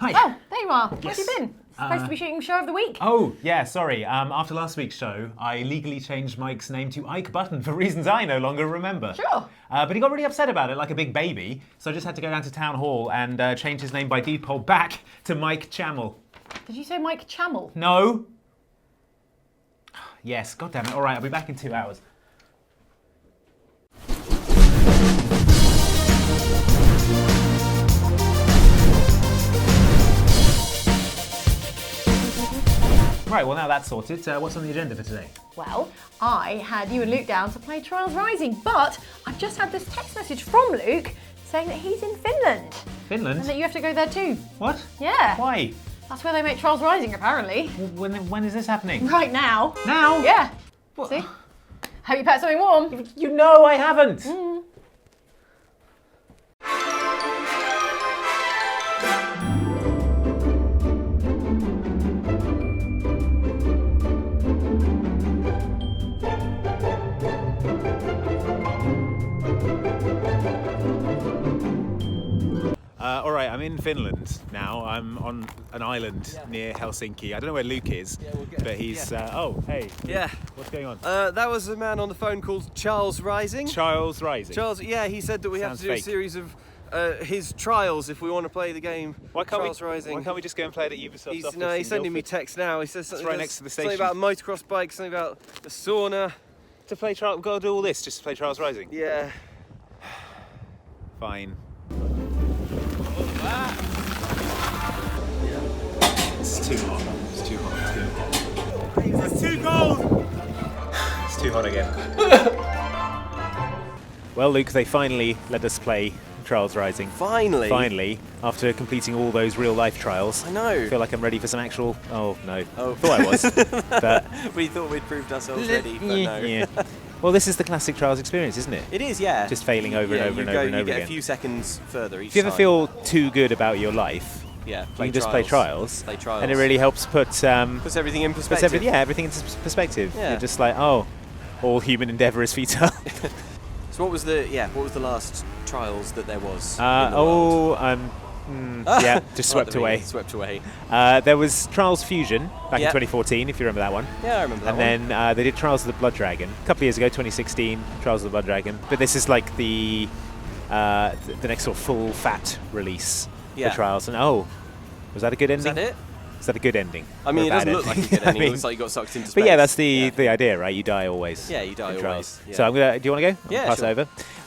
Hi. Oh, there you are. Where Yes. have you been? Supposed to be shooting Show of the Week. Oh, yeah, sorry. After last week's show, I legally changed Mike's name to Ike Button for reasons I no longer remember. Sure. But he got really upset about it, like a big baby, so I just had to go down to town hall and change his name by deed poll back to Mike Chamel. Did you say Mike Chamel? No. Yes, God damn it. All right, I'll be back in 2 hours. Right, well now that's sorted, what's on the agenda for today? Well, I had you and Luke down to play Trials Rising, but I've just had this text message from Luke saying that he's in Finland. Finland? And that you have to go there too. What? Yeah. Why? That's where they make Trials Rising, apparently. When is this happening? Right now. Now? Yeah. What? See? Hope you packed something warm. You know I haven't! All right, I'm in Finland now. I'm on an island near Helsinki. I don't know where Luke is, but he's... oh, hey. Yeah. What's going on? That was a man on the phone called Charles Rising. Charles Rising. Charles, yeah, he said that we have Sounds to do fake. a series of his trials if we want to play the game. Charles Rising. Why can't we just go and play it at Ubisoft He's, office no, he's in sending me Guildford? text now. He says something, right next to the something station. about a motocross bike, something about the sauna. To play Charles... We've got to do all this just to play Charles Rising? Yeah. Fine. It's too hot. It's too hot. It's too hot. It's too cold! It's too hot again. Well, Luke, they finally let us play Trials Rising. Finally? Finally, after completing all those real-life trials. I know. I feel like I'm ready for some actual... Oh, no. Oh. Thought I was. But... We thought we'd proved ourselves ready, but no. Yeah. Well, this is the classic Trials experience, isn't it? It is, yeah. Just failing over and over and over and You over get again. a few seconds further each If you ever time. feel too good about your life, Yeah, you can just play trials. Play trials. And it really helps put... Puts everything in perspective. everything into perspective. Yeah. You're just like, oh, all human endeavour is futile. So what was the last trials that there was? in the world? Yeah, just swept away. Swept away. There was Trials Fusion back in Yep. 2014, if you remember that one. Yeah, I remember that And then they did Trials of the Blood Dragon a couple of years ago, 2016, Trials of the Blood Dragon. But this is like the next sort of full fat release Yeah. for Trials. And was that a good ending? Is that it? Is that a good ending? I mean, Or it a bad doesn't look like a ending? good ending. I It mean, looks like you got sucked into space. but yeah, that's the idea, right? You die always. Yeah, you die in Trials. always. Yeah. So I'm gonna. Do you want to go? Yeah, I'll pass sure. it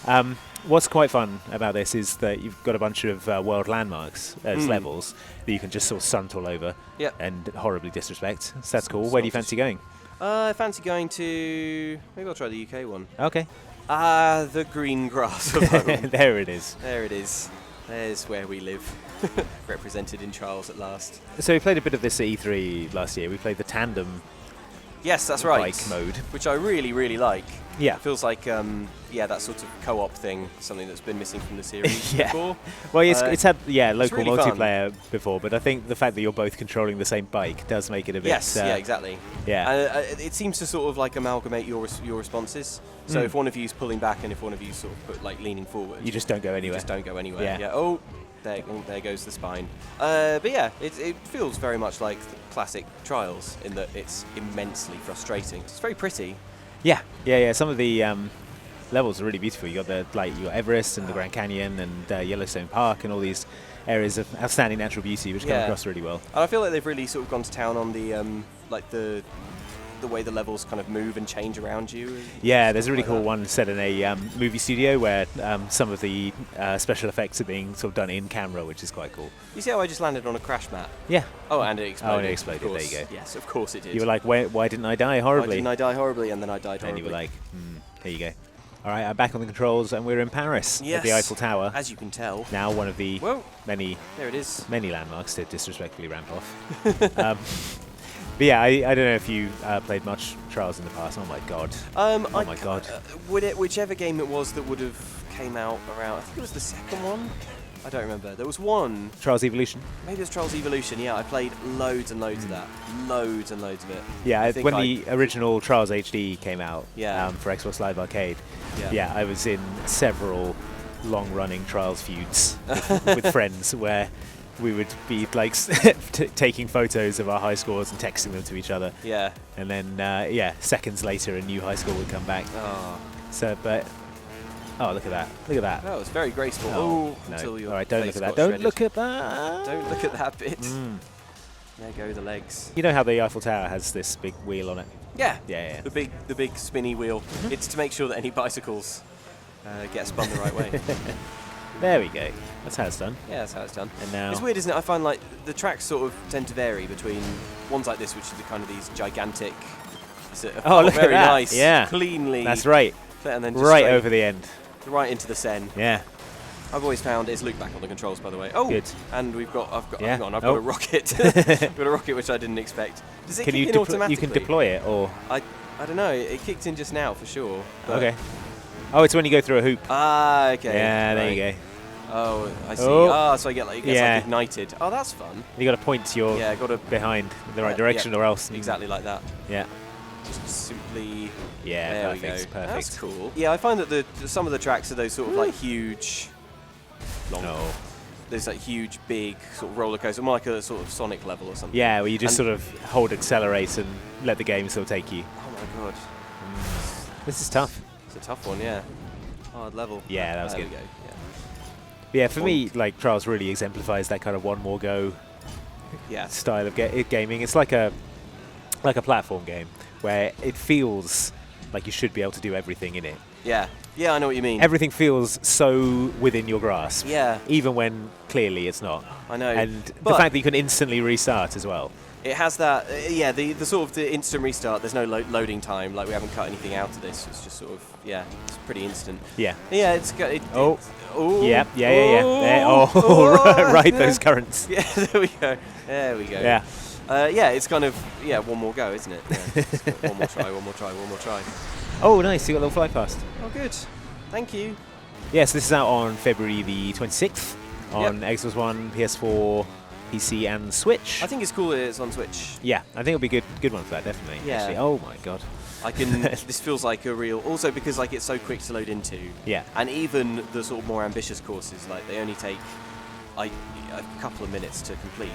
over. What's quite fun about this is that you've got a bunch of world landmarks as levels that you can just sort of stunt all over Yep. and horribly disrespect. So that's cool. Where do you fancy going? I fancy going to... Maybe I'll try the UK one. Okay. The green grass of home. There it is. There it is. There's where we live. Represented in Trials at last. So we played a bit of this at E3 last year. We played the tandem Yes, that's right. bike mode. Which I really, really like. Yeah. Feels like, that sort of co-op thing, something that's been missing from the series Yeah. before. Well, it's had local really fun. multiplayer before, but I think the fact that you're both controlling the same bike does make it a bit. Yes, yeah, exactly. Yeah. It seems to sort of like amalgamate your responses. So if one of you's pulling back and if one of you's sort of leaning forward, You just don't go you anywhere. just don't go anywhere. Yeah. Oh, there goes the spine. But yeah, it feels very much like the classic Trials in that it's immensely frustrating. It's very pretty. Yeah. Some of the levels are really beautiful. You got your Everest and the Grand Canyon and Yellowstone Park and all these areas of outstanding natural beauty, which come across really well. And I feel like they've really sort of gone to town on the the way the levels kind of move and change around you. Yeah, there's a really like cool that. one set in a movie studio where some of the special effects are being sort of done in camera, which is quite cool. You see how I just landed on a crash mat? Yeah. Oh, and it exploded. Oh, and it exploded, of course. there you go. Yes, of course it did. You were like, why didn't I die Why horribly? didn't I die horribly? And then I died horribly. And you were like, here you go. All right, I'm back on the controls, and we're in Paris at the Yes, Eiffel Tower. As you can tell. Now one of the Well, many there it is. landmarks to disrespectfully ramp off. But yeah, I don't know if you played much Trials in the past. Oh my god. Oh my god. Whichever game it was that would have came out around, I think it was the second one. I don't remember. There was one. Trials Evolution. Maybe it was Trials Evolution. Yeah, I played loads and loads of that. Loads and loads of it. Yeah, I think when the original Trials HD came out Yeah. for Xbox Live Arcade, Yeah. I was in several long-running Trials feuds with friends where we would be like taking photos of our high scores and texting them to each other. Yeah. And then, seconds later, a new high score would come back. Oh. So, but oh, look at that! Look at that! That was very graceful. Oh, no. Until your All right, don't face look at that! got Don't shredded. look at that! Don't look at that bit. There go the legs. You know how the Eiffel Tower has this big wheel on it? Yeah. Yeah. The big spinny wheel. It's to make sure that any bicycles get spun the right way. There we go. That's how it's done. Yeah, that's how it's done. And now it's weird, isn't it? I find like the tracks sort of tend to vary between ones like this, which are kind of these gigantic. Sort of look at very that. nice, Yeah. cleanly. That's right. And then just Right straight over the end. right into the Seine. Yeah. I've always found is look back on the controls, by the way. Oh, Good. And I've got Yeah. I've got a rocket. I've got a rocket which I didn't expect. Does it Can kick you in automatically? you can deploy it or? I don't know. It kicked in just now for sure. but- Okay. Oh, it's when you go through a hoop. Ah, okay. Yeah, there you right. go. Oh, I see. Oh. Ah, so I get like it gets Yeah. like ignited. Oh, that's fun. You got to point your Yeah, got to behind in the right Yeah, direction, yeah. or else. exactly like that. Yeah. Just simply. Yeah. There Perfect. we go. Perfect. That's cool. Yeah, I find that some of the tracks are those sort of like huge, long. No. There's like huge, big sort of roller coaster, more like a sort of Sonic level or something. Yeah, where you just And- sort of hold accelerate and let the game sort of take you. Oh my god, This is tough. it's a tough one. Yeah. Hard level. Yeah, that was there good. We go. Yeah. But yeah, for me, like Trials really exemplifies that kind of one more go Yeah. style of gaming. It's like a platform game where it feels like you should be able to do everything in it. Yeah. Yeah, I know what you mean. Everything feels so within your grasp. Yeah. Even when clearly it's not. I know. And the But- fact that you can instantly restart as well. It has that, the sort of the instant restart. There's no loading time. Like we haven't cut anything out of this. It's just sort of, it's pretty instant. Yeah. Yeah, it's got. Oh. Oh. Yeah. There. Oh, right, those currents. Yeah, there we go. There we go. Yeah. It's kind of one more go, isn't it? Yeah. It's got one more try. One more try. One more try. Oh, nice. You got a little fly past. Oh, good. Thank you. Yes, this is out on February the 26th on Xbox One, PS4, PC, and Switch. I think it's cool that it's on Switch. Yeah, I think it'll be a good one for that, definitely. Yeah. Actually. Oh my god. I can. This feels like a real. Also because like it's so quick to load into. Yeah. And even the sort of more ambitious courses, like they only take a couple of minutes to complete,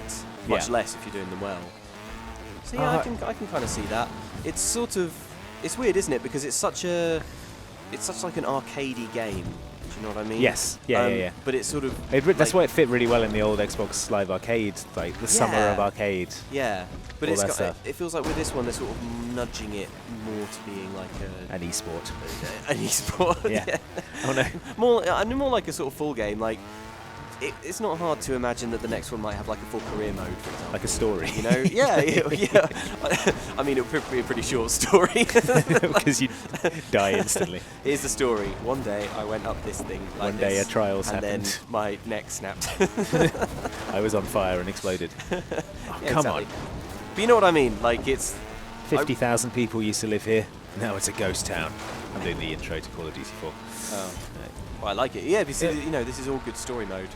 much Yeah. less if you're doing them well. So yeah, I can kind of see that. It's sort of, it's weird, isn't it? Because it's such like an arcadey game. Do you know what I mean? Yes. Yeah. But it's sort of. That's why it fit really well in the old Xbox Live Arcade, like the summer of arcade. Yeah, but all it's that got, stuff. it feels like with this one they're sort of nudging it more to being like An esport. an e-sport. Yeah. Oh no. more like a sort of full game. Like it's not hard to imagine that the next one might have like a full career mode, for example. Like a story. You know? Yeah. I mean, it would be a pretty short story. Because you die instantly. Here's the story. One day I went up this thing like One day this, a trials and happened. then my neck snapped. I was on fire and exploded. Oh, Yeah, come exactly. on. But you know what I mean? Like it's 50,000 people used to live here. Now it's a ghost town. I'm doing the intro to Call of Duty 4. Oh. Well, I like it. Yeah, because this is all good story mode.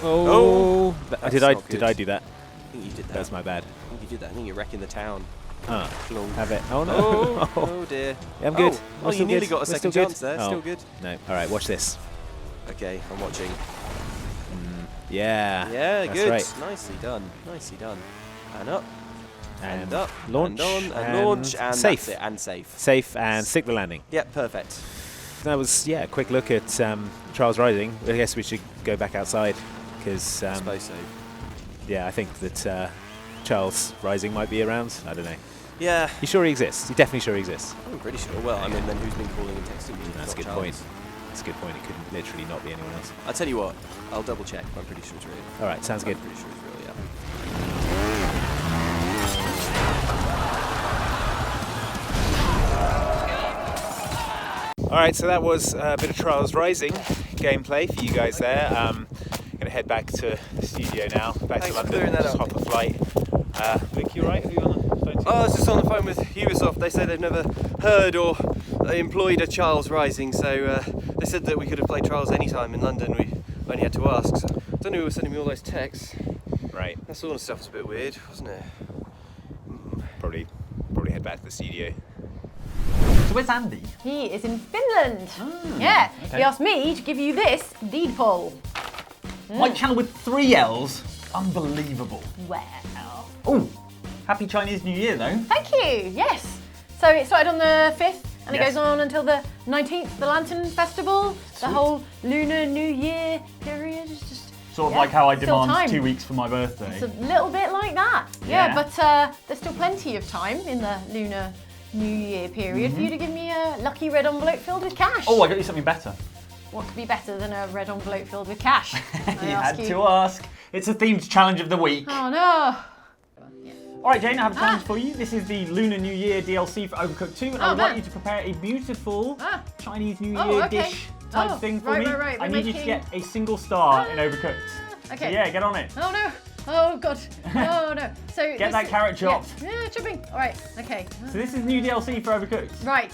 Oh! That's Did I not good. do that? I think you did that. That's my bad. I think you did that. I think you're wrecking the town. Ah, Plonk. have it. Oh no! Oh, oh dear. Yeah, I'm good. Oh, We're you still nearly good. got a We're second still chance good. there. Oh. Still good. No. All right, watch this. Okay, I'm watching. Yeah. Yeah, that's good. Right. Nicely done. Nicely done. And up. And up. launch. And on. And launch. And safe. that's it. And safe. Safe and stick the landing. Yeah, perfect. That was a quick look at Trials Rising. I guess we should go back outside because I suppose so. I think that Charles Rising might be around. I don't know. Yeah. You sure he exists? He definitely sure he exists. I'm pretty sure. Well, I mean, then who's been calling and texting me? That's a Not good point. Charles. That's a good point. It could literally not be anyone else. I'll tell you what. I'll double check. I'm pretty sure it's real. All right, sounds good. I'm pretty sure it's real, yeah. All right, so that was a bit of Trials Rising gameplay for you guys there. Going to head back to the studio now, back Thanks to for London, clearing that just up. hop a flight. Luke, you all right? Who you on the phone to? Oh, I was just on the phone with Ubisoft. They say they've never heard or employed a Trials Rising, so they said that we could have played Trials anytime in London. We only had to ask. So I don't know who was sending me all those texts. Right, That sort of stuff was a bit weird, wasn't it? probably head back to the studio. So where's Andy? He is in Finland. He asked me to give you this deed poll. White channel with 3 L's. Unbelievable. Well. Oh, happy Chinese New Year though. Thank you. Yes. So it started on the 5th and it Yes. goes on until the 19th, the Lantern Festival, the Sweet. whole Lunar New Year period. It's just Sort of yeah, like how I still demand time. 2 weeks for my birthday. It's a little bit like that. Yeah. But there's still plenty of time in the Lunar New Year period for you to give me a lucky red envelope filled with cash. Oh, I got you something better. What could be better than a red envelope filled with cash? I You ask had to ask. It's a themed challenge of the week. Oh no. All right, Jane, I have a challenge for you. This is the Lunar New Year DLC for Overcooked 2, and I would man. like you to prepare a beautiful Chinese New Oh, Year okay. dish type Oh, thing for right, me. right, right. I We're need you to making- get a single star in Overcooked. Okay. So yeah, get on it. Oh no. Oh god. Oh no. So Get that carrot chopped. Yeah, chopping. All right. Okay. So this is new DLC for Overcooked. Right.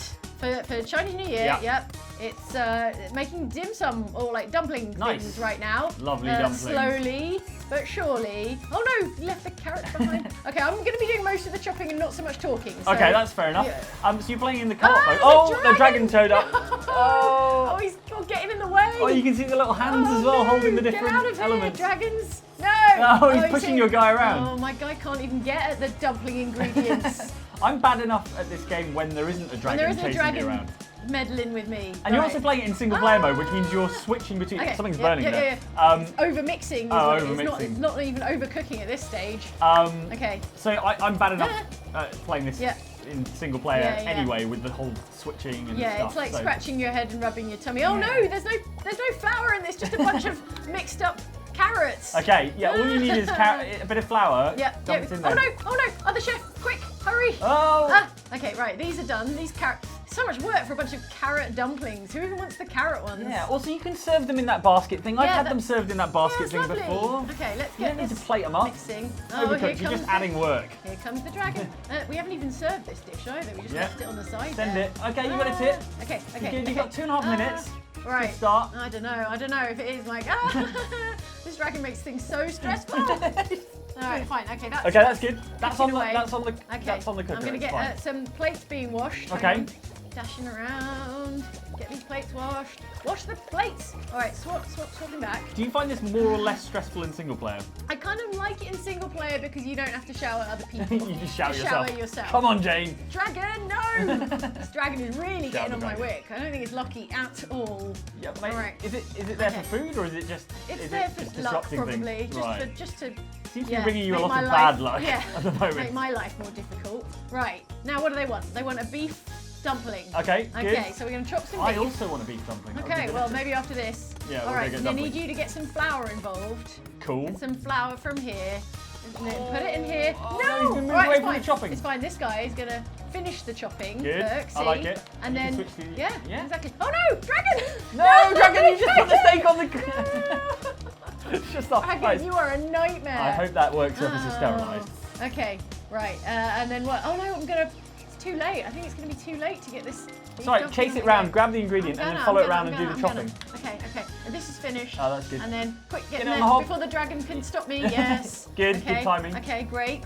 For Chinese New Year. Yeah. Yep. It's making dim sum or like dumpling Nice. things right now. Lovely dumplings. Slowly but surely. Oh no, you left the carrots behind. Okay, I'm going to be doing most of the chopping and not so much talking. So, Okay, that's fair enough. yeah. So you're playing in the co-op mode. there's a Oh, the dragon showed up. Oh, he's getting in the way. Oh, you can see the little hands Oh, as well, no, holding the get different out of here, elements. dragons. No. Oh, he's you pushing see- your guy around. Oh, my guy can't even get at the dumpling ingredients. I'm bad enough at this game when there isn't a And dragon there isn't a chasing dragon me around. meddling with me. And you're Right. also playing it in single player mode, which means you're switching between. Okay, Something's yeah, burning yeah, there. Over mixing. Oh, It's over-mixing. not even overcooking at this stage. Okay. So I'm bad enough at playing this Yeah. in single player Yeah, yeah. anyway, with the whole switching and Yeah, stuff. it's like so. scratching your head and rubbing your tummy. Oh no, there's no flour in this. Just a bunch of mixed up carrots. Okay, yeah, all you need is a bit of flour. Yeah. Dump it in there. Oh no! Other chef, quick, hurry! Oh! Okay, right. These are done. These carrots. So much work for a bunch of carrot dumplings. Who even wants the carrot ones? Yeah, also you can serve them in that basket thing. I've Yeah, had that- them served in that basket it's thing lovely. before. Okay, let's You get don't need this to plate them up. mixing. Overcooked, here you're comes just adding work. Here comes the dragon. We haven't even served this dish either. We just Yeah. left it on the side. Send there. it. Okay, you got a tip. Okay. You've got 2.5 minutes. Right. Good start. I don't know if it is like this dragon makes things so stressful. All right, fine. Okay, That's good. That's on cooking the away. that's on the Okay. that's on the cooker. I'm gonna it's get fine. some plates being washed. Hang Okay. on. Dashing around. Get these plates washed. Wash the plates. All right, swapping back. Do you find this more or less stressful in single player? I kind of like it in single player because you don't have to shout at other people. You just shout Shower yourself. Come on, Jane. Dragon, no! This dragon is really Shout getting on the my dragon. wick. I don't think it's lucky at all. Yeah, mate. Alright. Is it there Okay. for food or is it just? It's is there it for just luck, disrupting probably. things? Just Right. to Seems to be bringing you a make lot my of life- bad luck yeah, at the moment. make my life more difficult. Right, now what do they want? They want a beef dumpling. Okay, good. Okay, so we're going to chop some I beef. also want a beef dumpling. That would be Okay, well, delicious. maybe after this. Yeah, we'll All go right, get and I need dumpling. you to get some flour involved. Cool. Get some flour from here. And then put it in here. Oh, no! no, he's been moved All right, away it's from the fine. chopping. It's fine. This guy is going to finish the chopping. Good. Look, see? I like it. And You can then, switch to- yeah, yeah. exactly. Oh no, dragon! No, dragon! You just put the steak on the. It's just off. Dragon, Right. you are a nightmare. I hope that works up as a sterilised. Okay, right. And then what? Oh no, I'm going to... It's too late. I think it's going to be too late to get this... these Sorry, dumplings chase it in round, there. grab the ingredient, and then I'm follow it gonna, around and do the I'm chopping. gonna. Okay. And this is finished. Oh, that's good. And then, quick, get Get in on there the hob. before the dragon can stop me. Yes. Good okay. timing. Okay, great.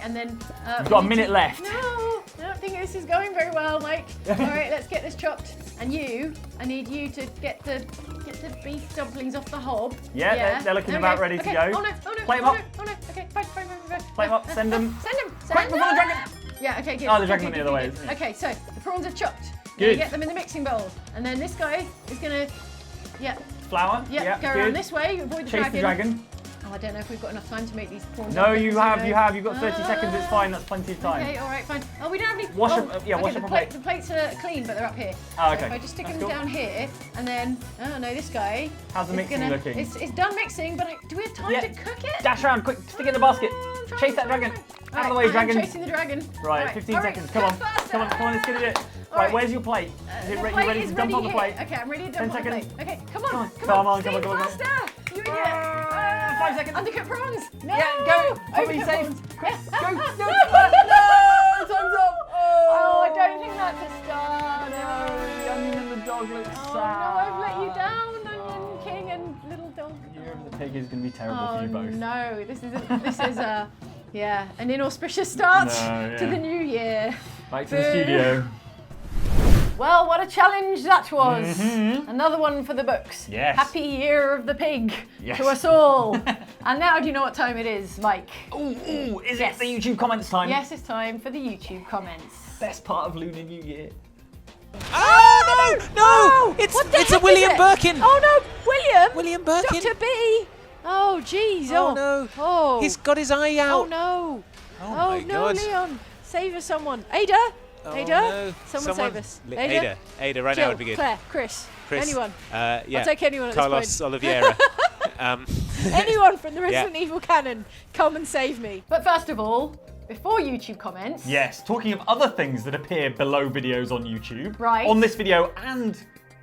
And then... You've got a minute left. No, I don't think this is going very well, Mike. All right, let's get this chopped. And I need you to get the beef dumplings off the hob. Yeah, they're looking There we about go. ready to Okay. go. Oh no, Plate 'em oh up. no, oh no. Okay, fine. Plate 'em up, send them. Send them. Quick, before the dragon. Yeah, okay, good. Oh, the dragon Good, went the other way, good. isn't it? Okay, so the prawns are chopped. Good. Get them in the mixing bowl. And then this guy is going to, Flour. go good. around this way, avoid the Chase the dragon. Oh, I don't know if we've got enough time to make these prawns. No, dumplings, you have. You've got 30 seconds. It's fine. That's plenty of time. Okay, all right, fine. Oh, we don't have any. Wash oh, 'em, yeah, wash okay, 'em the properly. The plates are clean, but they're up here. Oh, So okay. if I just stick That's them cool. down here, and then, oh no, this guy. How's the is mixing looking? It's done mixing, but do we have time Yeah. to cook it? Dash around, quick, stick it in the basket. I'm trying, Chase that I'm trying, dragon. I'm trying. Out of the All way, right, dragon. I'm chasing the dragon. Right, 15 hurry, seconds. Come on, cook faster. come on, let's get it. All Right, where's your plate? Is it The you plate ready is to dump on the here. plate? Okay, I'm ready to 10 dump on the seconds. plate. Okay, come on, Come on, Steam come on. faster, you idiot. 5 seconds. Undercooked prawns. No. Yeah, go. Probably Overcooked safe. prawns. Quick, go. No. No, time's up. Oh, I don't think that's a star. No, the onion and the dog look Oh sad. no, I've let you down, Onion King and Little Dog. Year of the Pig is going to be terrible Oh for you both. no, this is an inauspicious start No, to yeah. the new year. Back to the Boo. studio. Well, what a challenge that was. Another one for the books. Yes. Happy Year of the Pig Yes. to us all. And now do you know what time it is, Mike? Ooh, is Yes. it the YouTube comments time? Yes, it's time for the YouTube comments. Best part of Lunar New Year. Oh no! It's What the a heck William is it? Birkin. Oh no, William! William Birkin. Dr. B! Oh, jeez. Oh no! Oh. He's got his eye Oh out. no. Oh my no, God. Leon. Save us, someone. Ada? Oh, Ada? no. Someone save us. Ada right Jill, now would be good. Claire, Chris. Anyone. Yeah. I'll take anyone at Carlos this point. Oliveira. Anyone from the Yeah. Resident Evil canon, come and save me. But first of all, before YouTube comments. Yes, talking of other things that appear below videos on YouTube. Right. On this video and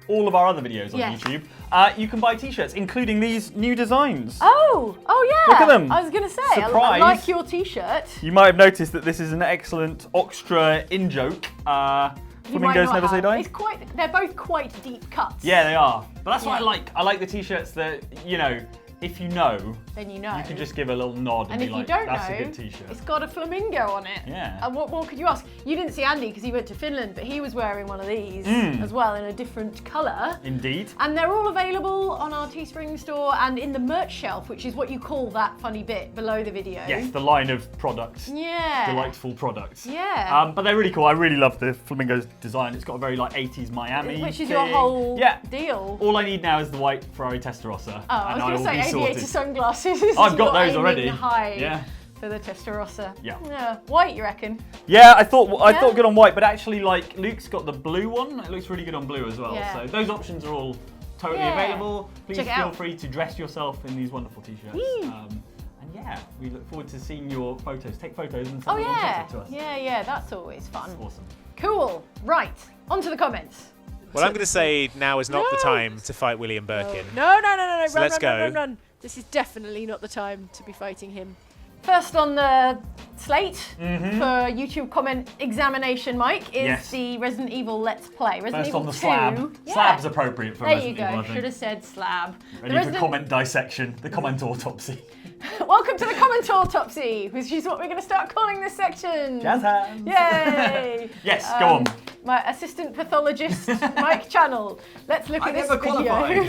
all of our other videos on Yes. YouTube, you can buy t-shirts, including these new designs. Oh yeah. Look at them. I was going to say, I Surprise. like your t-shirt. You might have noticed that this is an excellent Oxtra in-joke. You might Flamingos not never say have. die. It's they're both quite deep cuts. Yeah, they are. But that's what I Yeah. like. I like the t-shirts that, you know, if you know, Then you know. you can just give a little nod and, And be if like, you don't that's know, a good t-shirt. it's got a flamingo on it. Yeah. And what more could you ask? You didn't see Andy because he went to Finland, but he was wearing one of these as well in a different colour. Indeed. And they're all available on our Teespring store and in the merch shelf, which is what you call that funny bit below the video. Yes, the line of products. Yeah. Delightful products. Yeah. But they're really cool. I really love the flamingos design. It's got a very like 80s Miami Which is thing. your whole Yeah. deal. All I need now is the white Ferrari Testarossa. Oh, I was going to say aviator sunglasses. I've got You're those aiming already. High Yeah. for the Testarossa. Yeah. White, you reckon? Yeah, I thought Yeah. good on white, but actually like Luke's got the blue one. It looks really good on blue as well. Yeah. So those options are all totally Yeah. available. Please Check it feel out. free to dress yourself in these wonderful t-shirts. Whee! And yeah, we look forward to seeing your photos. Take photos and Oh send them on yeah. TikTok to us. Yeah, that's always fun. That's awesome. Cool. Right, on to the comments. Well, I'm going to say now is not the No. time to fight William Birkin. No. So let's go. Run. This is definitely not the time to be fighting him. First on the slate for YouTube comment examination, Mike, is Yes. the Resident Evil Let's Play. Resident First Evil on the 2. slab. Yeah. Slab's appropriate for There Resident you Evil, I go. think. Should have said slab. Ready for comment dissection, the comment autopsy. Welcome to the comment autopsy, which is what we're going to start calling this section. Jazz hands. Yay! Yes, go on. My assistant pathologist, Mike Channel. Let's look at this never video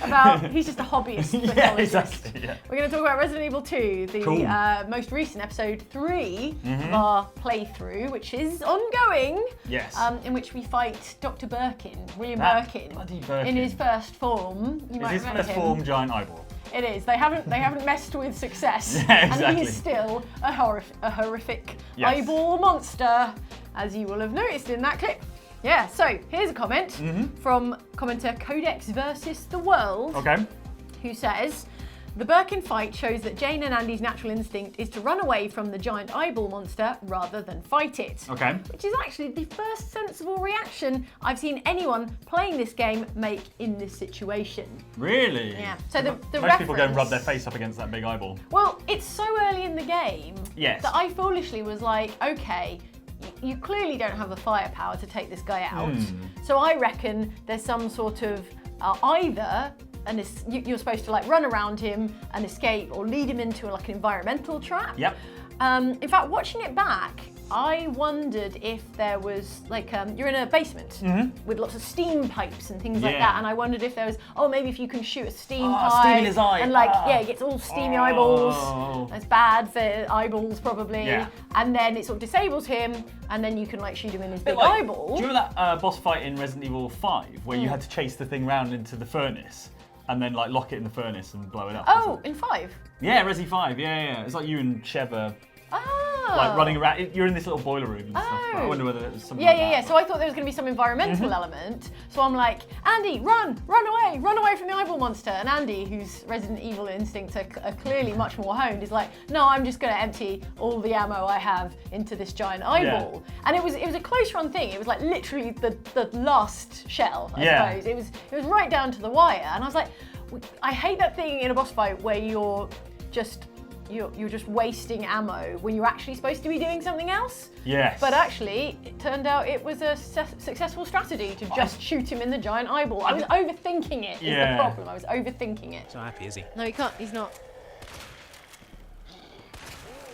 about. He's just a hobbyist pathologist. Yeah, exactly. Yeah. We're going to talk about Resident Evil 2, the Cool. most recent episode 3 of our playthrough, which is ongoing. Yes. In which we fight Dr. Birkin, William That Birkin, bloody Birkin. in his first form. You Is might his remember first him. form giant eyeball? It is. They haven't messed with success, Yeah, and exactly. he is still a horrific Yes. eyeball monster, as you will have noticed in that clip. Yeah. So here's a comment from commenter Codex versus the World, Okay. who says, the Birkin fight shows that Jane and Andy's natural instinct is to run away from the giant eyeball monster rather than fight it. Okay. Which is actually the first sensible reaction I've seen anyone playing this game make in this situation. Really? Yeah. So the Most people go and rub reference- their face up against that big eyeball. Well, it's so early in the game Yes. that I foolishly was like, okay, you clearly don't have the firepower to take this guy out. So I reckon there's some sort of either you're supposed to like run around him and escape, or lead him into like an environmental trap. Yep. In fact, watching it back, I wondered if there was like you're in a basement with lots of steam pipes and things like Yeah. that, and I wondered if there was maybe if you can shoot a steam Oh, pipe steam in his eye. and like Ah. yeah, it gets all steamy eyeballs. Oh. That's bad for eyeballs probably. Yeah. And then it sort of disables him, and then you can like shoot him in his big Like, eyeball. Do you remember that boss fight in Resident Evil 5 where you had to chase the thing round into the furnace and then like lock it in the furnace and blow it up? Oh, in 5. Yeah, Resi 5. Yeah. It's like you and Sheva Oh. like running around. You're in this little boiler room and stuff. But I Oh. wonder whether it was something Yeah, like yeah, that. yeah. So I thought there was going to be some environmental element. So I'm like, Andy, run away from the eyeball monster. And Andy, whose Resident Evil instincts are clearly much more honed, is like, no, I'm just going to empty all the ammo I have into this giant eyeball. And it was a close run thing. It was like literally the last shell, I suppose. It was right down to the wire. And I was like, I hate that thing in a boss fight where you're just wasting ammo when you're actually supposed to be doing something else. Yes. But actually, it turned out it was a successful strategy to just shoot him in the giant eyeball. I was overthinking it, is the problem. I was overthinking it. He's not happy, is he? No, he can't. He's not.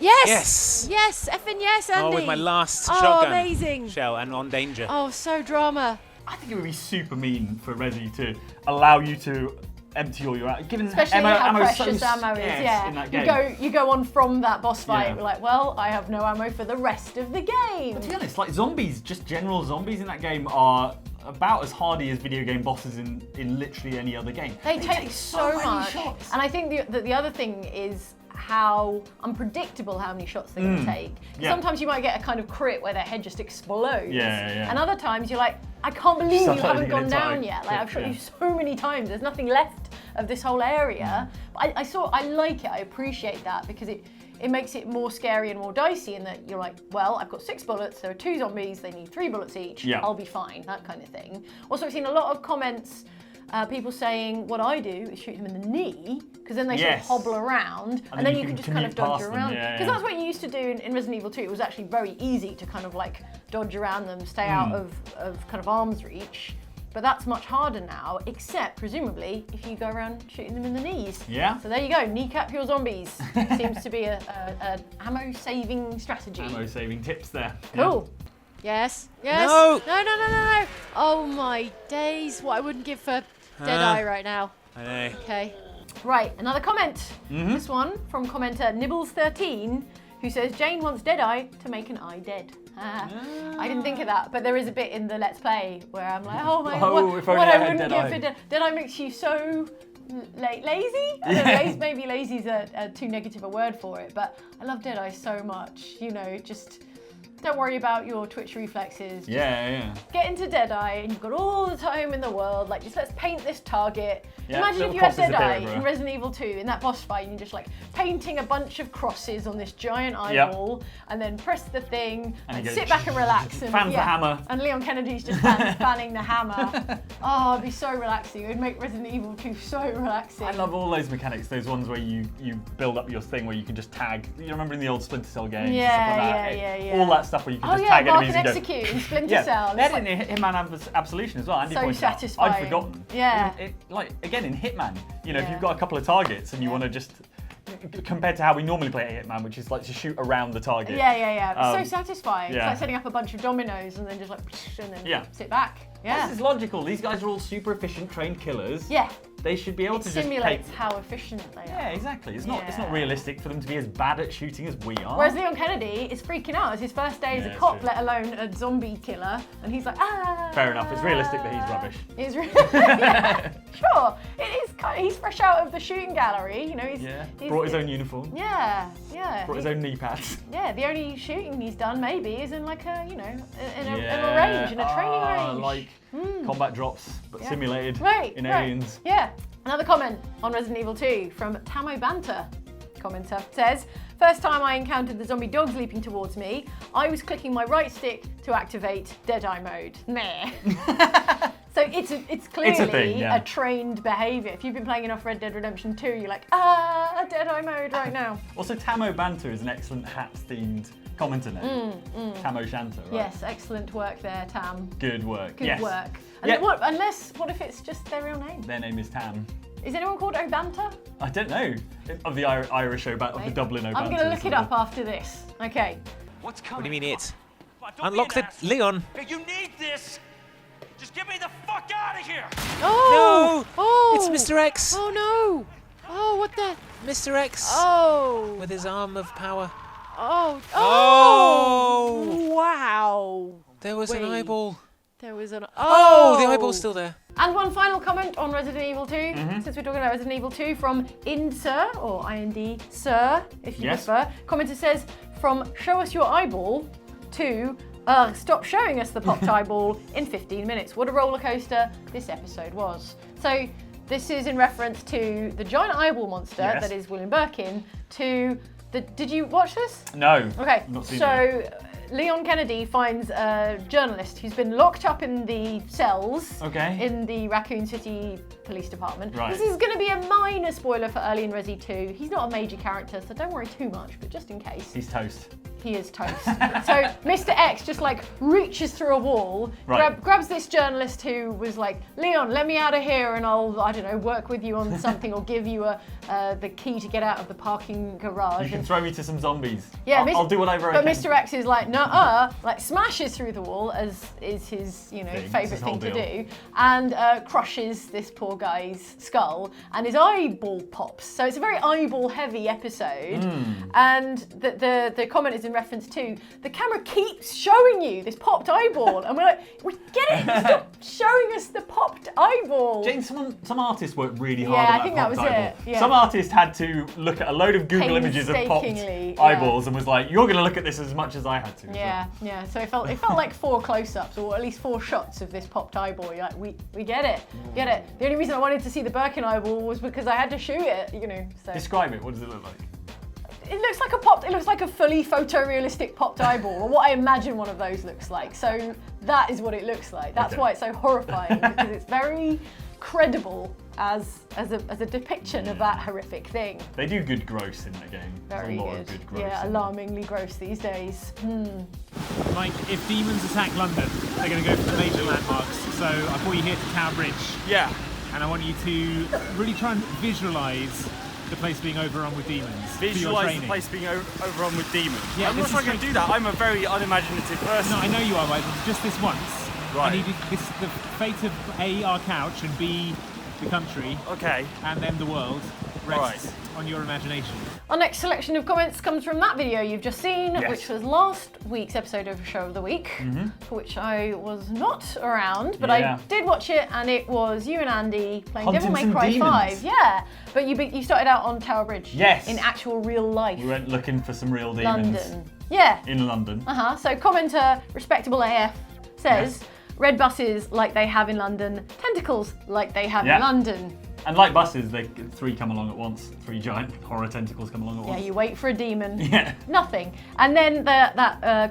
Yes! Yes! Yes, effing yes, Andy! Oh, with my last Oh, shotgun amazing. shell and on danger. Oh, so drama. I think it would be super mean for Resi to allow you to empty all your ammo. Given Especially ammo, how ammo's precious so ammo is, scarce yeah. in that game. You go on from that boss fight, Yeah. we're like, well, I have no ammo for the rest of the game. To be honest, like zombies, just general zombies in that game are about as hardy as video game bosses in literally any other game. They take so many much. shots. And I think the other thing is how unpredictable how many shots they're going to take. Yeah. Sometimes you might get a kind of crit where their head just explodes. Yeah. And other times you're like, I can't believe you Just haven't an gone entire down yet. Like I've shot clip, you so many times. There's nothing left of this whole area. But I like it. I appreciate that because it makes it more scary and more dicey in that you're like, well, I've got 6 bullets, there are 2 zombies, they need 3 bullets each, Yeah. I'll be fine, that kind of thing. Also, I've seen a lot of comments, people saying what I do is shoot them in the knee, because then they sort of Yes. hobble around, and then you can just kind of commute dodge past them, around. yeah, Because yeah. that's what you used to do in Resident Evil 2, it was actually very easy to kind of like dodge around them, stay out of kind of arm's reach. But that's much harder now, except presumably if you go around shooting them in the knees. Yeah. So there you go, kneecap your zombies. Seems to be a ammo-saving strategy. Ammo saving tips there. Cool. Yes. Yes. No. No. Oh my days. What I wouldn't give for Deadeye right now. I know. Okay. Right, another comment. This one from commenter Nibbles13, who says Jane wants Deadeye to make an eye dead. I didn't think of that, but there is a bit in the Let's Play where I'm like, oh my Oh, if what only I I had wouldn't Deadeye. give for Deadeye makes you so lazy? I don't know, maybe lazy's too negative a word for it, but I love Deadeye so much. You know, just don't worry about your twitch reflexes. Just Yeah. get into Deadeye and you've got all the time in the world, like just let's paint this target. Yeah, Imagine if little you had crosses appear Deadeye everywhere. in Resident Evil 2 in that boss fight and you're just like painting a bunch of crosses on this giant eyeball and then press the thing And and you go sit back and relax. And, fans the hammer. And Leon Kennedy's just fanning the hammer. Oh, it'd be so relaxing. It would make Resident Evil 2 so relaxing. I love all those mechanics, those ones where you build up your thing where you can just tag. You remember in the old Splinter Cell games and stuff like that? Yeah. All that stuff where you can Oh just yeah, tag mark enemies and and go. execute in Splinter Yeah, Cell. they It's had it in Hitman Absolution as well. Andy So pointed out. satisfying. I'd forgotten. Yeah. Like again in Hitman, you know, if Yeah. you've got a couple of targets and you want to just compared to how we normally play at Hitman, which is like to shoot around the target. Yeah. It's so satisfying. It's yeah. like setting up a bunch of dominoes and then just like, and then Yeah. sit back. Yeah. This is logical. These guys are all super efficient, trained killers. Yeah. They should be able It to just simulates take. how efficient they are. Yeah, exactly. It's not Yeah. realistic for them to be as bad at shooting as we are. Whereas Leon Kennedy is freaking out. It's his first day as Yeah, a it's cop, true. let alone a zombie killer. And he's like, ah. Fair enough. It's realistic that he's rubbish. He's yeah, sure. It is kind of, he's fresh out of the shooting gallery. You know, he's Brought his own uniform. Yeah. Brought his own knee pads. Yeah, the only shooting he's done maybe is in like a, you know, in a range, in a training range. Like combat drops, but simulated in Aliens. Yeah. Another comment on Resident Evil 2 from Tamo Banter. Commenter says, first time I encountered the zombie dogs leaping towards me, I was clicking my right stick to activate Deadeye mode. Meh. So it's clearly a thing, yeah. a trained behaviour. If you've been playing enough Red Dead Redemption 2, you're like, Deadeye mode right now. Also, Tamo Banter is an excellent Hats-themed commenter name. Tamo Shanta, right? Yes, excellent work there, Tam. Good work. Good yes. work. And Yeah. what if it's just their real name? Their name is Tam. Is anyone called Obanta? I don't know. Of the Irish of the Dublin Obanta. I'm going to look it up after this. Okay. What's What coming? do you mean it? Come on, don't Unlock be the an ass. Leon. Hey, you need this. Just get me the fuck out of here. Oh! No! Oh! It's Mr. X. Oh no! Oh, what the? Mr. X Oh! with his arm of power. Oh! Oh! Wow! There was an Wait. eyeball. There was an. Oh, the eyeball's still there. And one final comment on Resident Evil 2, since we're talking about Resident Evil 2, from Insir, or IND Sir, if you Yes. prefer. Commenter says, from show us your eyeball to stop showing us the popped eyeball in 15 minutes. What a roller coaster this episode was. So this is in reference to the giant eyeball monster Yes. that is William Birkin, to the... Did you watch this? No. Okay, Not seen so it. Leon Kennedy finds a journalist who's been locked up in the cells Okay. in the Raccoon City Police Department. Right. This is going to be a minor spoiler for early in Resi 2. He's not a major character, so don't worry too much, but just in case. He's toast. he is toast. So Mr. X just like reaches through a wall, Right. grabs this journalist who was like, Leon, let me out of here and I'll, I don't know, work with you on something or give you the key to get out of the parking garage. You can throw me to some zombies. Yeah, I'll do whatever I But can. Mr. X is like, nuh-uh, like smashes through the wall, as is his, It's favourite his thing whole to deal. do, and crushes this poor guy's skull, and his eyeball pops. So it's a very eyeball-heavy episode, and the comment is in reference to, the camera keeps showing you this popped eyeball, and we're like, we get it, stop showing us the popped eyeball. Jane, some artists worked really hard Yeah, on I that think that popped was it, eyeball. yeah. Some artist had to look at a load of Google images of popped Painstakingly, yeah. eyeballs and was like, you're going to look at this as much as I had to. Yeah, yeah. So it felt like 4 close-ups, or at least 4 shots of this popped eyeball. You're like, we get it, get it. The only reason I wanted to see the Birkin eyeball was because I had to shoot it, So Describe it. What does it look like? it looks like a fully photorealistic popped eyeball, or what I imagine one of those looks like. So that is what it looks like. That's Okay. why it's so horrifying, because it's very credible as a depiction of that horrific thing. They do good gross in that game. Very There's a lot good. of good gross. Yeah, in alarmingly gross these days. Mike, if demons attack London, they're going to go for the major landmarks. So I brought you here to Tower Bridge, Yeah. and I want you to really try and visualise the place being overrun with demons. for your Visualise the training. place being overrun with demons. Yeah, I'm this not sure I is can like- do that. I'm a very unimaginative person. No, I know you are, but just this once. Right. I needed the fate of A, our couch, and B, the country, Okay. and then the world rests Right. on your imagination. Our next selection of comments comes from that video you've just seen, Yes. which was last week's episode of Show of the Week, for which I was not around, but Yeah. I did watch it, and it was you and Andy playing Hunting Devil May some Cry demons. 5. Yeah, but you started out on Tower Bridge. Yes. In actual real life. We went looking for some real demons London. Yeah. in London. So commenter Respectable AF says, red buses like they have in London, tentacles like they have Yeah. in London. And like buses, 3 come along at once. 3 giant horror tentacles come along at Yeah, once. you wait for a demon. Yeah. Nothing. And then that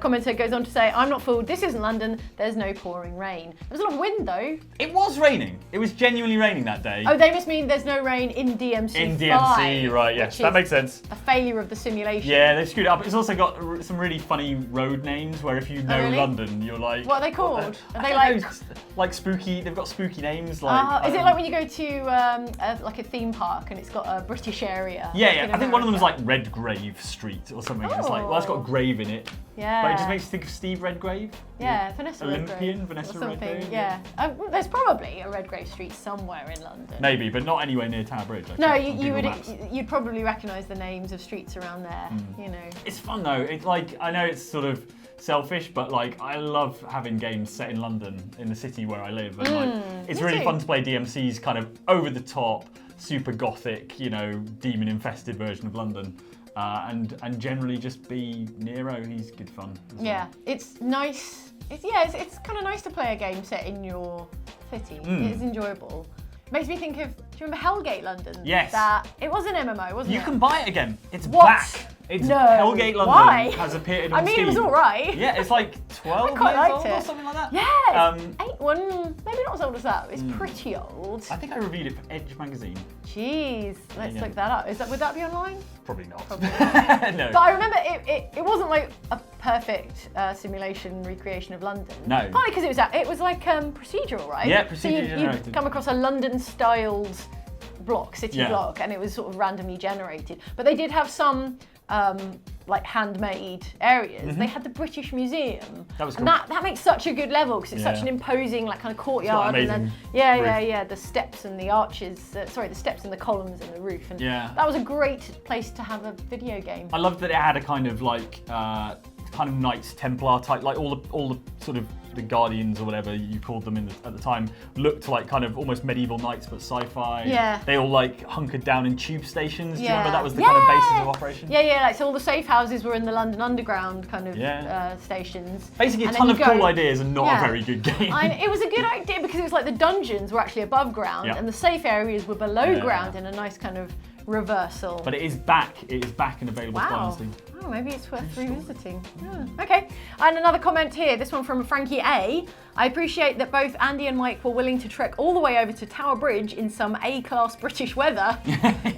commenter goes on to say, I'm not fooled, this isn't London, there's no pouring rain. There was a lot of wind though. It was raining. It was genuinely raining that day. Oh, they must mean there's no rain in DMC in 5, DMC, right, yes. which That is makes sense. a failure of the simulation. Yeah, they've screwed it up. It's also got some really funny road names where if you know really? London, you're like... What are they called? Are I they don't like... know, like spooky, they've got spooky names like... is it like when you go to like a theme park and it's got a British area? Yeah, like yeah. in I think one of them was America? like Redgrave Street or something. It's like, well, that's got Oh. grave in it. Yeah. But it just makes you think of Steve Redgrave. Yeah, Vanessa Olympian Redgrave Vanessa or something. Redgrave, Yeah. There's probably a Redgrave Street somewhere in London. Maybe, but not anywhere near Tower Bridge. I No, checked on you Google would. Maps. You'd probably recognise the names of streets around there. You know. It's fun though. It's like, I know it's sort of selfish, but like I love having games set in London, in the city where I live, and like it's me really too. fun to play DMC's kind of over the top, super gothic, demon infested version of London, and generally just be Nero. He's good fun. as well. Yeah, it's nice. It's kind of nice to play a game set in your city. It's enjoyable. Makes me think of. Do you remember Hellgate London? Yes. That it was an MMO, wasn't You it? can buy it again. It's What? back. It's No. Hellgate London Why? has appeared on I mean, Steam. it was all right. Yeah, it's like 12 I quite years liked old it. or something like that. Yeah. Um, Maybe not as old as that. It's pretty old. I think I reviewed it for Edge magazine. Jeez, let's Yeah. look that up. Would that be online? Probably not. Probably No. But I remember it wasn't like a perfect simulation recreation of London. No. Partly because it was like procedural, right? Yeah, So procedurally you'd generated. come across a London-styled city Yeah. block, and it was sort of randomly generated. But they did have some like handmade areas. They had the British Museum. That was and cool. that makes such a good level because it's such Yeah. an imposing like kind of courtyard, and then amazing the steps and the arches. The steps and the columns and the roof. And Yeah. that was a great place to have a video game. I loved that it had a kind of like kind of Knights Templar type, like all the sort of the Guardians or whatever you called them at the time looked like kind of almost medieval knights but sci-fi. Yeah. They all like hunkered down in tube stations. Do you remember Yeah. that was the kind of basis of operation? Yeah, like so all the safe houses were in the London Underground kind of Yeah. stations. Basically a And ton then of you cool go- ideas and not Yeah. a very good game. It was a good idea because it was like the dungeons were actually above ground Yeah. and the safe areas were below Yeah. ground in a nice kind of reversal. But it is back. It is back and available to buy on Wow. Steam. Oh, maybe it's worth revisiting. Okay. And another comment here, this one from Frankie A. I appreciate that both Andy and Mike were willing to trek all the way over to Tower Bridge in some A-class British weather.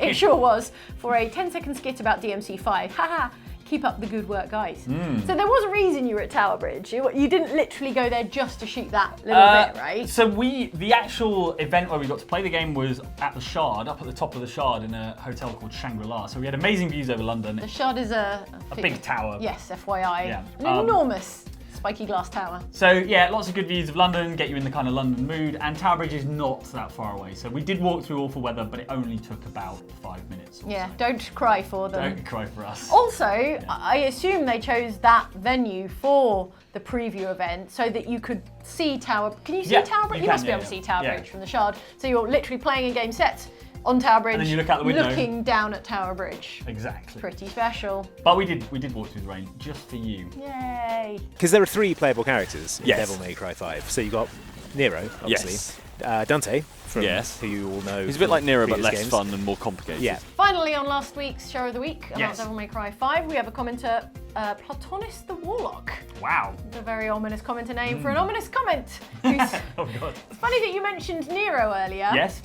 It sure was. For a 10-second skit about DMC5. Haha. Keep up the good work, guys. So there was a reason you were at Tower Bridge. You didn't literally go there just to shoot that little bit, right? So the actual event where we got to play the game was at the Shard, up at the top of the Shard in a hotel called Shangri-La. So we had amazing views over London. The Shard is a big tower. Yes, FYI. Yeah. An enormous spiky glass tower. So yeah, lots of good views of London, get you in the kind of London mood, and Tower Bridge is not that far away. So we did walk through awful weather, but it only took about 5 minutes or Yeah, so. don't cry for them. Don't cry for us. Also, I assume they chose that venue for the preview event so that you could see Tower. Can you see Yeah, Tower Bridge? you You can, must be yeah, able to see yeah. Tower Yeah. Bridge from the Shard. So you're literally playing a game set on Tower Bridge, And then you look out the window. looking down at Tower Bridge. Exactly. Pretty special. But we did walk through the rain just for you. Yay. Because there are 3 playable characters in Yes. Devil May Cry 5. So you've got Nero, obviously. Yes. Dante, from Yes. who you all know. He's a bit like Nero, but previous less games. fun and more complicated. Yeah. Finally, on last week's Show of the Week, about Yes. Devil May Cry 5, we have a commenter, Platonis the Warlock. Wow. It's a very ominous commenter name for an ominous comment. Who's, Oh god. it's funny that you mentioned Nero earlier. Yes.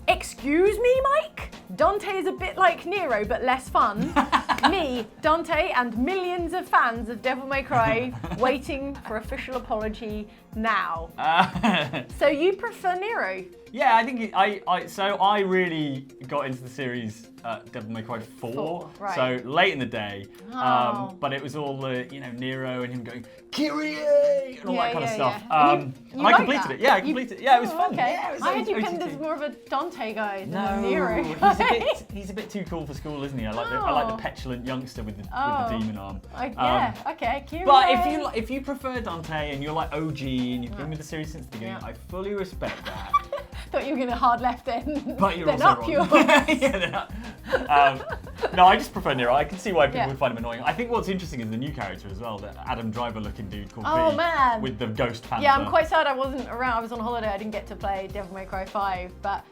Excuse me, Mike? Dante is a bit like Nero, but less fun. Me, Dante, and millions of fans of Devil May Cry waiting for official apology now. So you prefer Nero? Yeah, I think I really got into the series Devil May Cry 4, 4, right. so late in the day. Oh. But it was all the Nero and him going Kyrie and all that kind of stuff. Yeah. And you and I like completed that? it. Yeah, I completed it. Yeah, it was fun. Okay. Yeah, it was I had you OTT. pinned as more of a Dante guy than a No, Nero. he's a bit too cool for school, isn't he? I like the Oh. petulant youngster with the Oh. demon arm. Yeah, okay, cute. But if you prefer Dante and you're like OG and you've been with the series since the beginning, Yeah. I fully respect that. Thought you were going to hard left in. But you're They're also not wrong. yours. Yeah, they're not. No, I just prefer Nero. I can see why people Yeah. would find him annoying. I think what's interesting is the new character as well, that Adam Driver looking dude called Oh, V man. with the ghost panther. Yeah, I'm quite sad I wasn't around. I was on holiday. I didn't get to play Devil May Cry 5. But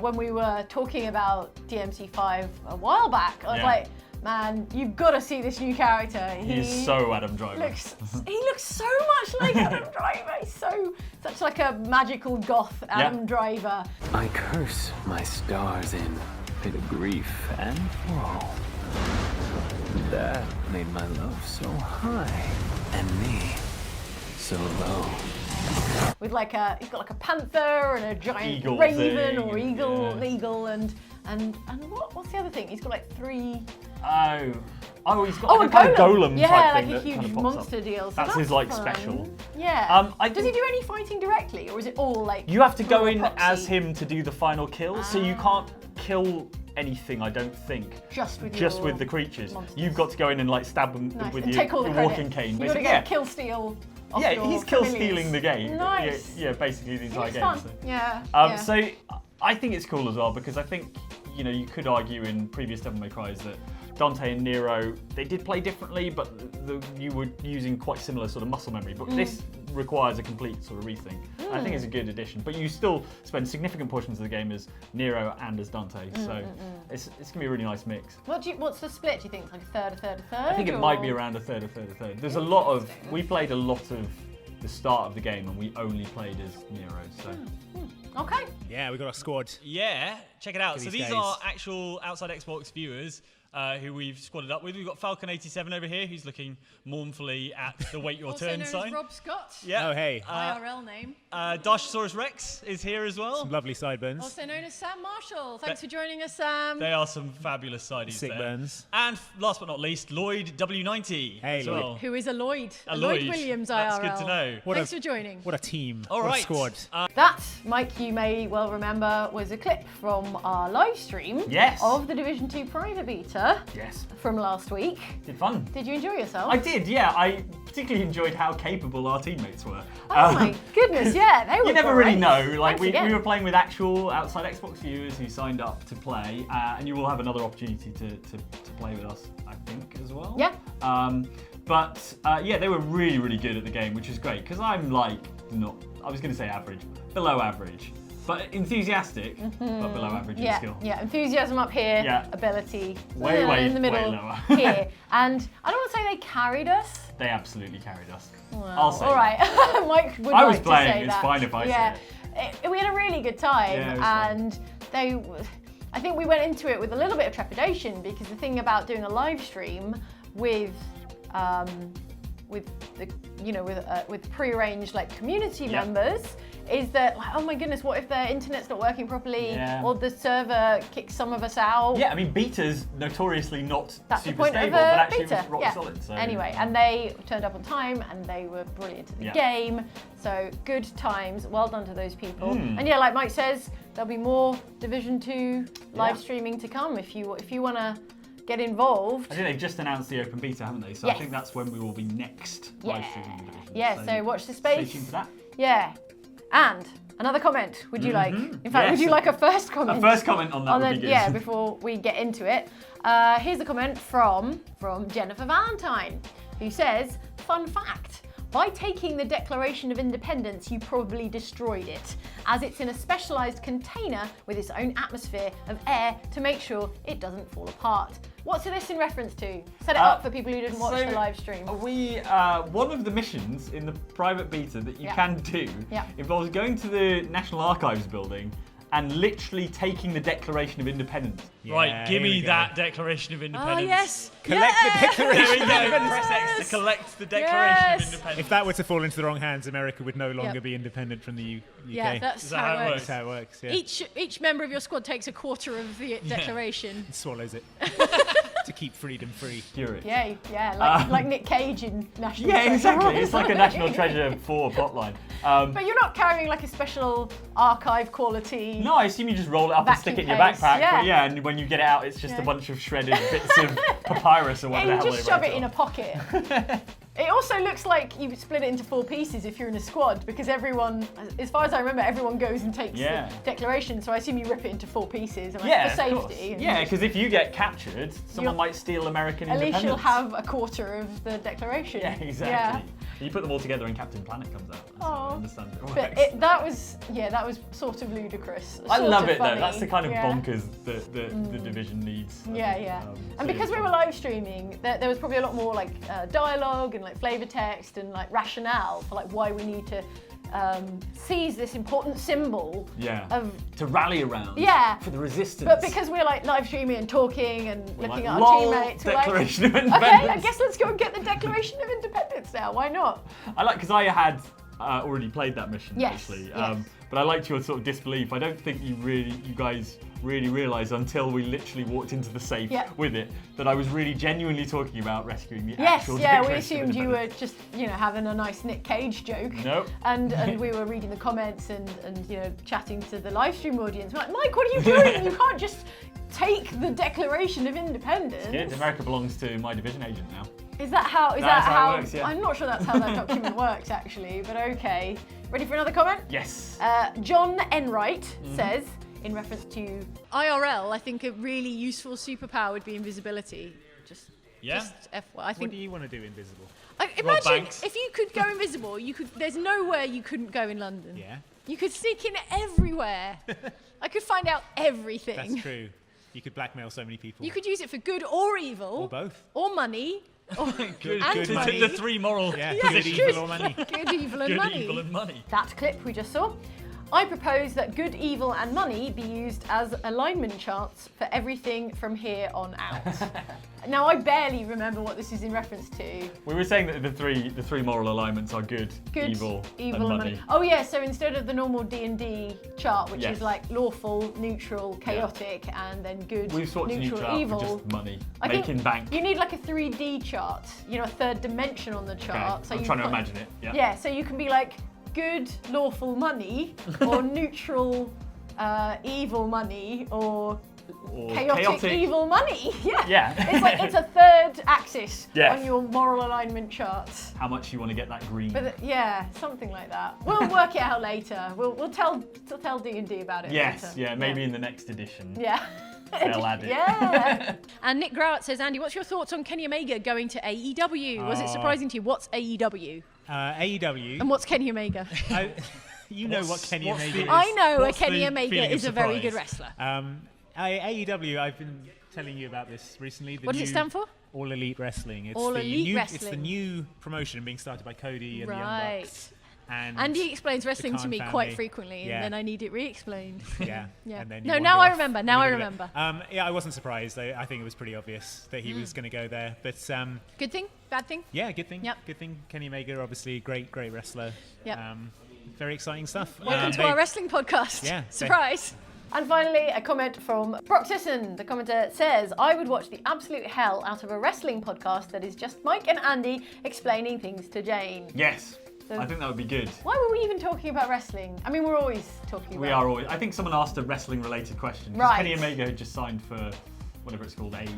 when we were talking about DMC5 a while back, I was Yeah. like, man, you've got to see this new character. He's so Adam Driver. He looks so much like Adam Driver. He's such like a magical goth Adam Driver. I curse my stars in pit of grief and woe. That made my love so high and me so low. With he's got like a panther and a giant Eagle raven thing or and- eagle, yeah. eagle and what's the other thing? He's got like 3. Oh, he's got like a kind of golem yeah, type like thing a that kind huge of pops monster up. deal. So That's his like fun. special. Yeah. I Does he think- do any fighting directly, or is it all like? You have to go through a in proxy? as him to do the final kill, so you can't kill anything, I don't think. Just with the creatures. monsters. You've got to go in and like stab them Nice. with and your take all the walking credit. cane. You got to Basically. get kill steal. Off Yeah, your he's kill familiars. stealing the game. Nice. Yeah, basically the entire It's game. fun. So. Yeah. Yeah. So I think it's cool as well because I think you could argue in previous Devil May Cries that Dante and Nero, they did play differently, but you were using quite similar sort of muscle memory. But this requires a complete sort of rethink. I think it's a good addition. But you still spend significant portions of the game as Nero and as Dante, so it's gonna be a really nice mix. What's the split? Do you think like a third, a third, a third? I think it might be around a third, a third, a third. There's a lot of we played a lot of the start of the game, and we only played as Nero. So. Okay. Yeah, we got a squad. Yeah, check it out. So these these days. are actual Outside Xbox viewers who we've squadded up with. We've got Falcon87 over here, who's looking mournfully at the wait your Also turn known sign. as Rob Scott. Yeah. Oh, hey. IRL name. Dashosaurus Rex is here as well. Some lovely sideburns. Also known as Sam Marshall. Thanks for joining us, Sam. They are some fabulous sideys Sick there. burns. And last but not least, Lloyd W90 Hey, as Lloyd. well. Who is a Lloyd? A Lloyd Lloyd. Williams That's IRL. good to know. Thanks for joining. What a team. All what right. a squad. That, Mike, you may well remember, was a clip from our live stream Yes. of the Division 2 private beta Yes. from last week. Did fun. Did you enjoy yourself? I did, yeah. I particularly enjoyed how capable our teammates were. Oh my goodness, yeah, they were You never really great. know. Like Thanks we again. were playing with actual Outside Xbox viewers who signed up to play, and you will have another opportunity to play with us, I think, as well. Yeah. But yeah, they were really, really good at the game, which is great because I'm like not. I was going to say average, below average, but enthusiastic, but below average in Yeah, skill. yeah, enthusiasm up here, Yeah. ability Way, in the middle way lower. here. And I don't want to say they carried us. They absolutely carried us. Well, I'll say. all right. Mike would I like was playing, to say it's that. fine if I say We had a really good time, Yeah, it was fun. and I think we went into it with a little bit of trepidation because the thing about doing a live stream with the with pre-arranged like community members is that like, oh my goodness, what if their internet's not working properly or the server kicks some of us out? Yeah, I mean beta's notoriously not That's super the point stable, of but a actually beta. it was rock solid. So Anyway, and they turned up on time and they were brilliant at the game. So good times. Well done to those people. And yeah, like Mike says, there'll be more Division 2 live streaming to come if you want to get involved. I think they've just announced the open beta, haven't they? So I think that's when we will be next live streaming Division. Yeah, so watch the space. Stay tuned for that. Yeah. And another comment, would you like? In fact, would you like a first comment? A first comment on that would be good. Yeah, before we get into it. Here's a comment from Jennifer Valentine, who says, fun fact, by taking the Declaration of Independence, you probably destroyed it, as it's in a specialised container with its own atmosphere of air to make sure it doesn't fall apart. What's this in reference to? Set it up for people who didn't watch the live stream. One of the missions in the private beta that you can do involves going to the National Archives building and literally taking the Declaration of Independence. Right, give me that Declaration of Independence. Oh, yes. Collect the Declaration of There we go. Independence. Press X to collect the Declaration of Independence. If that were to fall into the wrong hands, America would no longer be independent from the UK. Yeah, that's how it works. That's how it works, yeah. Each member of your squad takes a quarter of the Declaration. And swallows it. To keep freedom free. Furious. Yeah, like Nick Cage in National Treasure. Yeah, exactly. It's like a National Treasure 4 plotline. But you're not carrying like a special archive quality. No, I assume you just roll it up and stick it in your backpack. Yeah. But yeah, and when you get it out, it's just a bunch of shredded bits of papyrus or whatever the You hell just they shove wrote it in a on. pocket. It also looks like you split it into 4 pieces if you're in a squad, because everyone, as far as I remember, everyone goes and takes the Declaration, so I assume you rip it into 4 pieces for safety. Yeah, because if you get captured, someone might steal American independence. At least you'll have a quarter of the Declaration. Yeah, exactly. You put them all together and Captain Planet comes out. That's how I understand it works. But that was sort of ludicrous. I love it funny. though. That's the kind of bonkers that the Division needs. And because we were live streaming, there was probably a lot more like dialogue and like flavor text and like rationale for like why we need to seize this important symbol to rally around for the resistance. But because we're like live streaming and talking and looking at like, our teammates, we're Declaration like, of Independence. okay, I guess let's go and get the Declaration of Independence now. Why not? I like, because I had already played that mission actually. But I liked your sort of disbelief. I don't think you guys really realised until we literally walked into the safe with it that I was really genuinely talking about rescuing the actual Declaration. We assumed you were just having a nice Nick Cage joke. Nope. And we were reading the comments and chatting to the live stream audience. We're like, Mike, what are you doing? You can't just take the Declaration of Independence. It's good. America belongs to my division agent now. Is that how? That's how it works, yeah. I'm not sure that's how that document works actually, but okay. Ready for another comment? Yes. John Enright says, in reference to IRL, I think a really useful superpower would be invisibility. Just FYI. I think. What do you want to do invisible? Imagine if you could go invisible, you could. There's nowhere you couldn't go in London. Yeah. You could sneak in everywhere. I could find out everything. That's true. You could blackmail so many people. You could use it for good or evil. Or both. Or money. Good money. The 3 moral good, evil, or money. Good, evil, and money. Evil, and money. That clip we just saw. I propose that good, evil, and money be used as alignment charts for everything from here on out. Now, I barely remember what this is in reference to. We were saying that the three moral alignments are good, evil, and money. Oh yeah, so instead of the normal D&D chart, which is like lawful, neutral, chaotic, and then good, we've swapped neutral, to evil. For just money, I making bank. You need like a 3D chart, a third dimension on the chart. Okay. So I'm trying to imagine it. Yeah, so you can be like good, lawful money, or neutral, evil money, or chaotic evil money. Yeah. It's a third axis on your moral alignment chart. How much you want to get that green? But something like that. We'll work it out later. We'll tell D&D about it later. Maybe in the next edition. Yeah. They'll add it. Yeah. And Nick Growett says, Andy, what's your thoughts on Kenny Omega going to AEW? Was it surprising to you? What's AEW? AEW. And what's Kenny Omega? You know what Kenny Omega is. I know Kenny Omega is a very good wrestler. AEW, I've been telling you about this recently. What does it stand for? All Elite Wrestling. All Elite Wrestling. It's the new promotion being started by Cody and the Young Bucks. and Andy explains wrestling to Khan me family. quite frequently, Yeah. and then I need it re-explained. Yeah. Yeah. And then you No, wander now I off remember. in Now the I middle of it. remember. Yeah, I wasn't surprised. I think it was pretty obvious that he was going to go there. But Good thing? Bad thing? yeah, good thing. Yep. Good thing. Kenny Omega, obviously, great wrestler. Yep. Very exciting stuff. Welcome to they- our wrestling podcast. Yeah, Surprise. And finally, a comment from Brock Sisson. The commenter says, I would watch the absolute hell out of a wrestling podcast that is just Mike and Andy explaining things to Jane. Yes, So- I think that would be good. Why were we even talking about wrestling? I mean, we're always talking about We are always. I think someone asked a wrestling-related question. 'Cause Right. Kenny Omega had just signed for whatever it's called, AER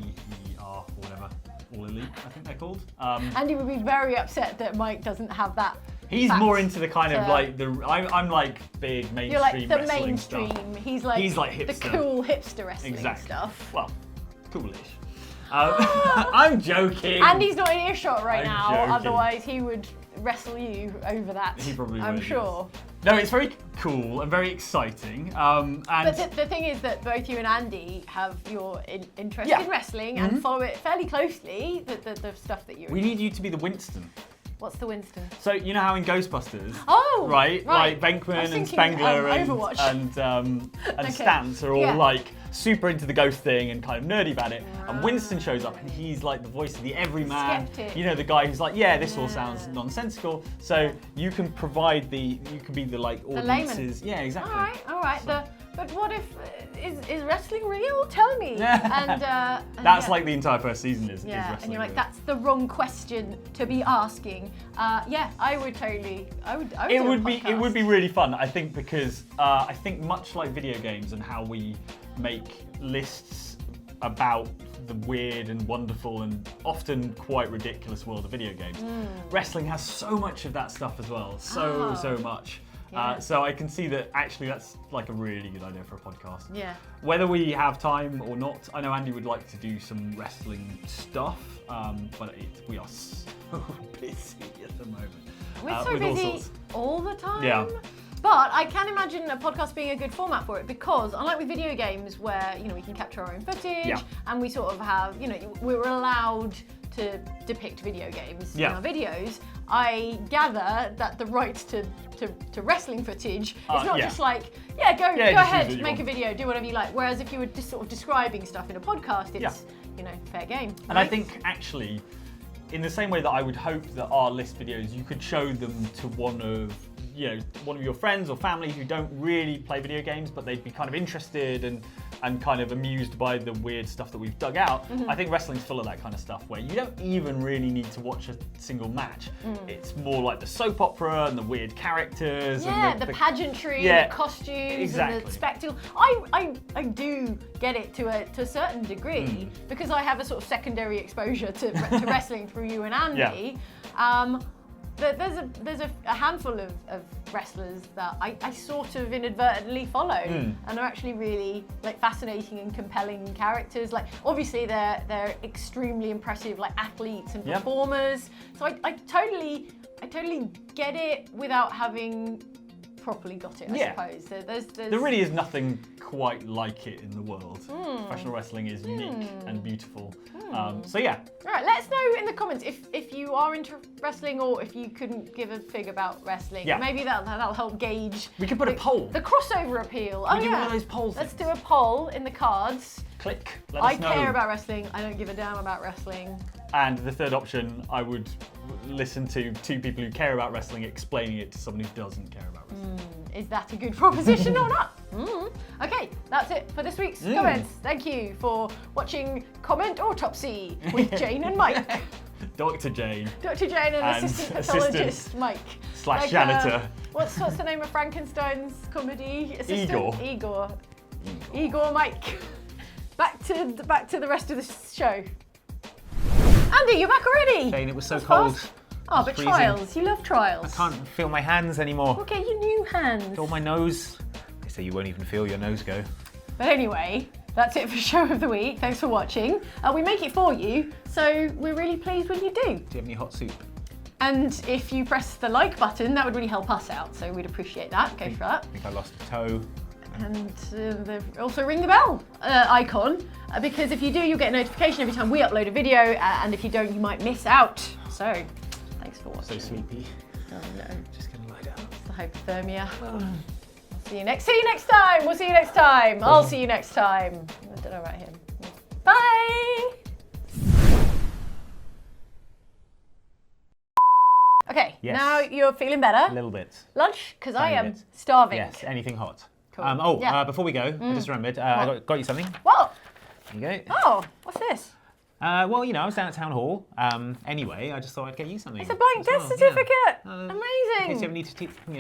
or whatever, All Elite, I think they're called. Andy would be very upset that Mike doesn't have that. He's fact more into the kind of to- like the. I'm like big mainstream You're like the wrestling mainstream. stuff. He's like the hipster. cool hipster wrestling Exactly. stuff. Well, coolish. I'm joking. Andy's not in earshot right I'm now, joking. otherwise he would wrestle you over that. He probably I'm would, sure. No, it's very cool and very exciting. And But the thing is that both you and Andy have your interest Yeah. in wrestling and follow it fairly closely, the stuff that you're we need you to be the Winston. What's the Winston? So you know how in Ghostbusters, Oh! right? Like I was Venkman and thinking, Spangler Overwatch. and Okay. Stantz are all Yeah. like super into the ghost thing and kind of nerdy about it. And Winston shows up and he's like the voice of the everyman. Skeptic. You know, the guy who's like, yeah, this all sounds nonsensical. So you can provide you can be the like layman. audiences. Yeah, exactly. All right. So- But what if is wrestling real? Tell me. and That's yeah. like the entire first season is Yeah, wrestling. and you're like, real. that's the wrong question to be asking. Yeah, I would totally. I would. It do a would be podcast. really fun, I think, because I think much like video games and how we make lists about the weird and wonderful and often quite ridiculous world of video games, wrestling has so much of that stuff as well, so much. Yeah. So I can see that actually that's like a really good idea for a podcast. Yeah. Whether we have time or not, I know Andy would like to do some wrestling stuff, but we are so busy at the moment. We're so with all busy sorts. all the time. Yeah. But I can imagine a podcast being a good format for it because, unlike with video games where, we can capture our own footage Yeah. and we sort of have, we're allowed to depict video games in Yeah. our videos, I gather that the rights to wrestling footage is not yeah. just like, go Yeah, just use ahead, what you make a want. video, do whatever you like. Whereas if you were just sort of describing stuff in a podcast, it's, Yeah. fair game. And I right? think actually, in the same way that I would hope that our list videos, you could show them to one of your friends or family who don't really play video games, but they'd be kind of interested and kind of amused by the weird stuff that we've dug out. I think wrestling's full of that kind of stuff where you don't even really need to watch a single match. It's more like the soap opera and the weird characters. Yeah, and the pageantry, Yeah, the costumes, and exactly. the spectacle. I do get it to a certain degree because I have a sort of secondary exposure to wrestling through you and Andy. There's a handful of wrestlers that I sort of inadvertently follow, and they're actually really like fascinating and compelling characters. Like obviously they're extremely impressive like athletes and performers. So I totally get it without having properly got it. I suppose there's There really is nothing quite like it in the world. Professional wrestling is unique and beautiful. So yeah. All right, let us know in the comments if you are into wrestling or if you couldn't give a fig about wrestling. Yeah. Maybe that'll help gauge. We could put a poll. The crossover appeal. We do one of those polls Let's things. do a poll in the cards. Click. Let I us know. care about wrestling. I don't give a damn about wrestling. And the third option, I would listen to two people who care about wrestling explaining it to someone who doesn't care about wrestling. Is that a good proposition or not? Okay, that's it for this week's comments. Thank you for watching Comment Autopsy with Jane and Mike. Dr. Jane Dr. Jane and assistant pathologist Mike. / janitor. What's the name of Frankenstein's comedy assistant? Igor. Igor Mike. Back to the rest of the show. Andy, you're back already. Jane, it was so That's cold. fast. Oh, but freezing. trials. You love trials. I can't feel my hands anymore. Okay, your new hands. Feel my nose. They say you won't even feel your nose go. But anyway, that's it for Show of the Week. Thanks for watching. We make it for you, so we're really pleased when you do. Do you have any hot soup? And if you press the like button, that would really help us out, so we'd appreciate that. Go for that. I think I lost a toe. And also ring the bell icon, because if you do, you'll get a notification every time we upload a video, and if you don't, you might miss out. So, thanks for watching. So sleepy. Oh no. Just gonna lie down. hypothermia. See you next time. We'll see you next time. I'll see you next time. I don't know about him. Bye. Okay, Yes. now you're feeling better. A little bit. Lunch? Because I Tiny am bit. starving. Yes, anything hot. Cool. Yeah. Before we go, I just remembered, I got you something. What? There you go. Oh, what's this? Well, you know, I was down at town hall. Anyway, I just thought I'd get you something. It's a blank as death well, certificate. Yeah. In Amazing. case you ever need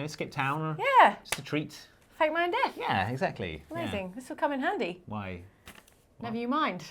to, skip town or Yeah. just a treat. Fake my own death. Yeah, exactly. Amazing. Yeah. This will come in handy. Why? Never you mind.